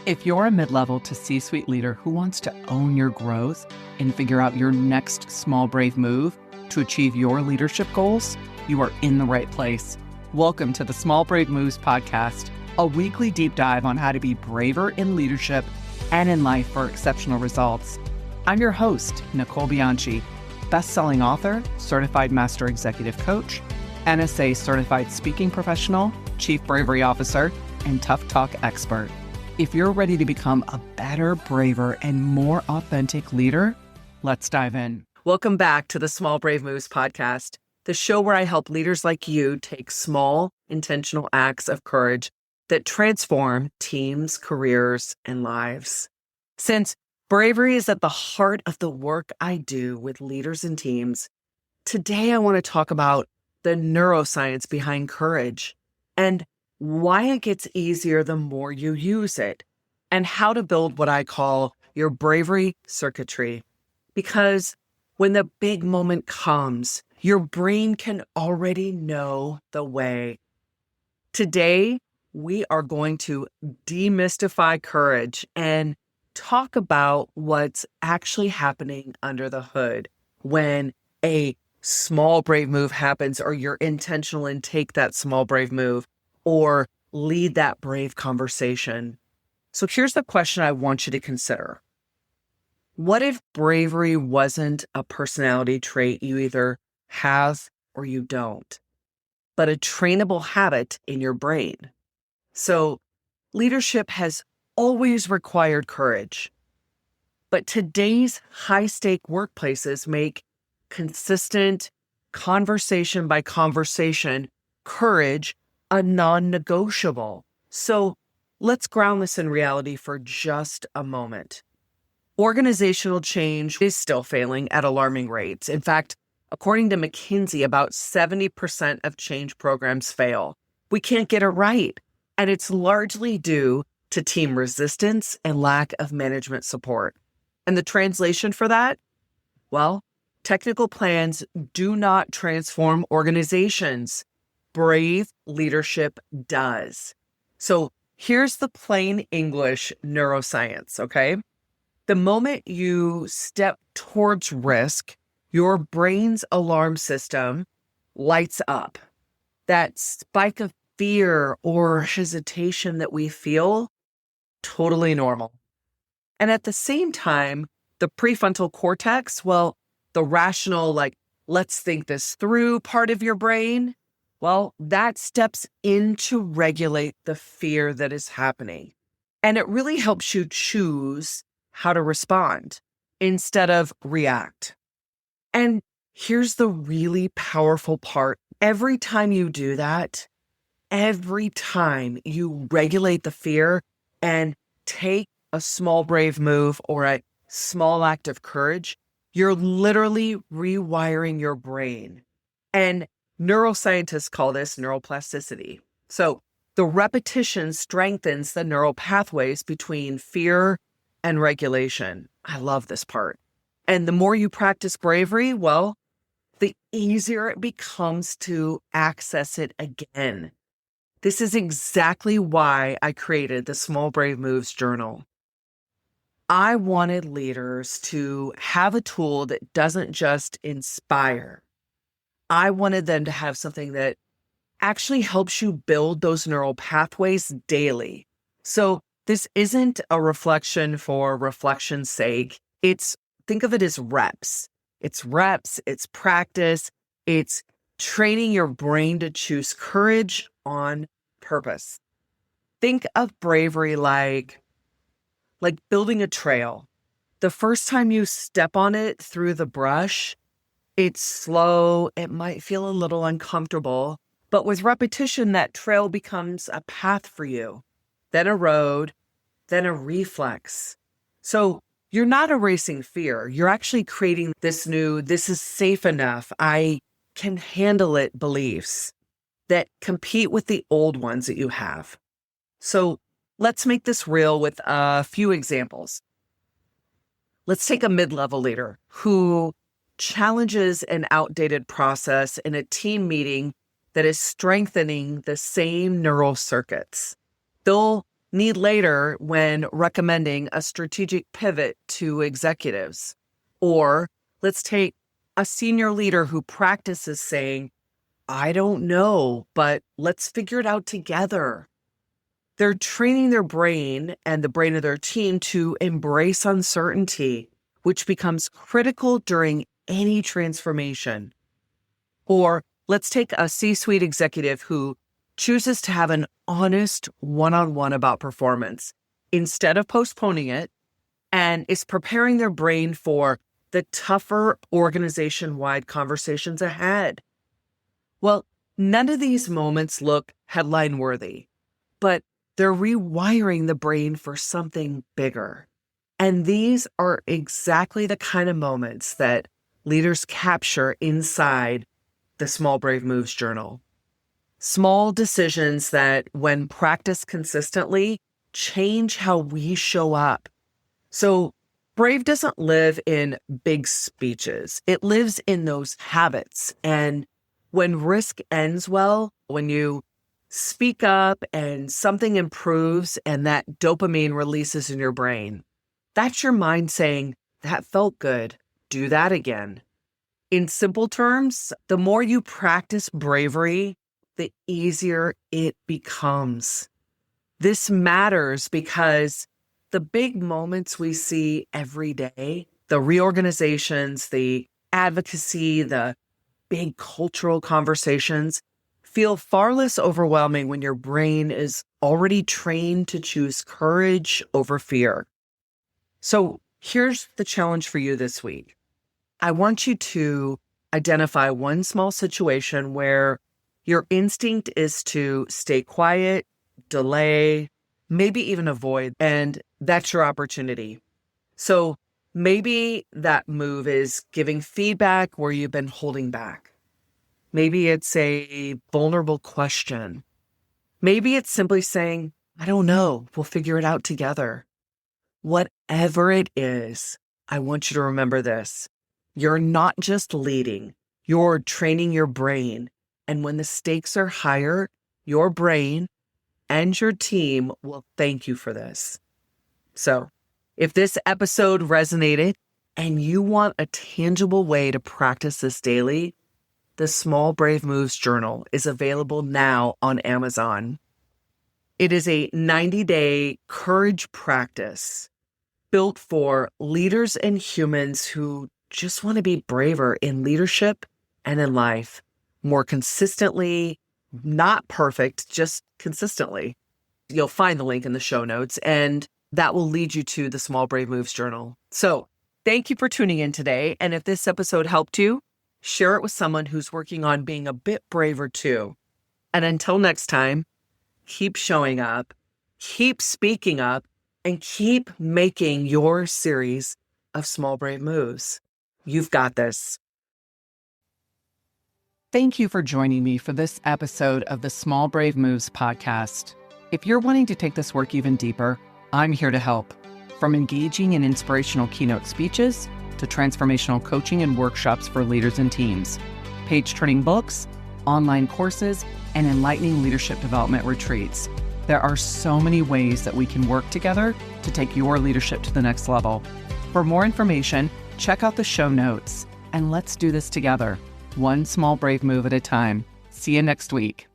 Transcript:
If you're a mid-level to C-suite leader who wants to own your growth and figure out your next small, brave move to achieve your leadership goals, you are in the right place. Welcome to the Small Brave Moves podcast, a weekly deep dive on how to be braver in leadership and in life for exceptional results. I'm your host, Nicole Bianchi, best-selling author, certified master executive coach, NSA certified speaking professional, chief bravery officer, and tough talk expert. If you're ready to become a better, braver, and more authentic leader, let's dive in. Welcome back to the Small Brave Moves podcast, the show where I help leaders like you take small, intentional acts of courage that transform teams, careers, and lives. Since bravery is at the heart of the work I do with leaders and teams, today I want to talk about the neuroscience behind courage and why it gets easier the more you use it, and how to build what I call your bravery circuitry. Because when the big moment comes, your brain can already know the way. Today, we are going to demystify courage and talk about what's actually happening under the hood when a small brave move happens, or you're intentional and take that small brave move, or lead that brave conversation. So here's the question I want you to consider. What if bravery wasn't a personality trait you either have or you don't, but a trainable habit in your brain? So leadership has always required courage, but today's high-stake workplaces make consistent, conversation by conversation, courage a non-negotiable. So let's ground this in reality for just a moment. Organizational change is still failing at alarming rates. In fact, according to McKinsey, about 70% of change programs fail. We can't get it right. And it's largely due to team resistance and lack of management support. And the translation for that? Well, technical plans do not transform organizations. Brave leadership does. So here's the plain English neuroscience, okay? The moment you step towards risk, your brain's alarm system lights up. That spike of fear or hesitation that we feel, totally normal. And at the same time, the prefrontal cortex, well, the rational, let's think this through part of your brain, well, that steps in to regulate the fear that is happening. And it really helps you choose how to respond instead of react. And here's the really powerful part. Every time you do that, every time you regulate the fear and take a small brave move or a small act of courage, you're literally rewiring your brain. And neuroscientists call this neuroplasticity. So the repetition strengthens the neural pathways between fear and regulation. I love this part. And the more you practice bravery, well, the easier it becomes to access it again. This is exactly why I created the Small Brave Moves Journal. I wanted leaders to have a tool that doesn't just inspire. I wanted them to have something that actually helps you build those neural pathways daily. So this isn't a reflection for reflection's sake. Think of it as reps. It's reps, it's practice, it's training your brain to choose courage on purpose. Think of bravery like building a trail. The first time you step on it through the brush, it's slow, it might feel a little uncomfortable, but with repetition, that trail becomes a path for you, then a road, then a reflex. So you're not erasing fear. You're actually creating this is safe enough, I can handle it beliefs that compete with the old ones that you have. So let's make this real with a few examples. Let's take a mid-level leader who challenges an outdated process in a team meeting that is strengthening the same neural circuits. They'll need later when recommending a strategic pivot to executives. Or let's take a senior leader who practices saying, I don't know, but let's figure it out together. They're training their brain and the brain of their team to embrace uncertainty, which becomes critical during any transformation. Or let's take a C-suite executive who chooses to have an honest one-on-one about performance instead of postponing it, and is preparing their brain for the tougher organization-wide conversations ahead. Well, none of these moments look headline-worthy, but they're rewiring the brain for something bigger. And these are exactly the kind of moments that leaders capture inside the Small Brave Moves journal. Small decisions that, when practiced consistently, change how we show up. So Brave doesn't live in big speeches. It lives in those habits. And when risk ends well, when you speak up and something improves and that dopamine releases in your brain, that's your mind saying, that felt good. Do that again. In simple terms, the more you practice bravery, the easier it becomes. This matters because the big moments we see every day, the reorganizations, the advocacy, the big cultural conversations, feel far less overwhelming when your brain is already trained to choose courage over fear. So here's the challenge for you this week. I want you to identify one small situation where your instinct is to stay quiet, delay, maybe even avoid, and that's your opportunity. So maybe that move is giving feedback where you've been holding back. Maybe it's a vulnerable question. Maybe it's simply saying, I don't know, we'll figure it out together. Whatever it is, I want you to remember this. You're not just leading, you're training your brain. And when the stakes are higher, your brain and your team will thank you for this. So if this episode resonated and you want a tangible way to practice this daily, the Small Brave Moves Journal is available now on Amazon. It is a 90-day courage practice built for leaders and humans who just want to be braver in leadership and in life, more consistently, not perfect, just consistently. You'll find the link in the show notes, and that will lead you to the Small Brave Moves Journal. So thank you for tuning in today. And if this episode helped you, share it with someone who's working on being a bit braver too. And until next time, keep showing up, keep speaking up, and keep making your series of small brave moves. You've got this. Thank you for joining me for this episode of the Small Brave Moves podcast. If you're wanting to take this work even deeper, I'm here to help. From engaging in inspirational keynote speeches to transformational coaching and workshops for leaders and teams, page-turning books, online courses, and enlightening leadership development retreats. There are so many ways that we can work together to take your leadership to the next level. For more information, check out the show notes, and let's do this together, one small brave move at a time. See you next week.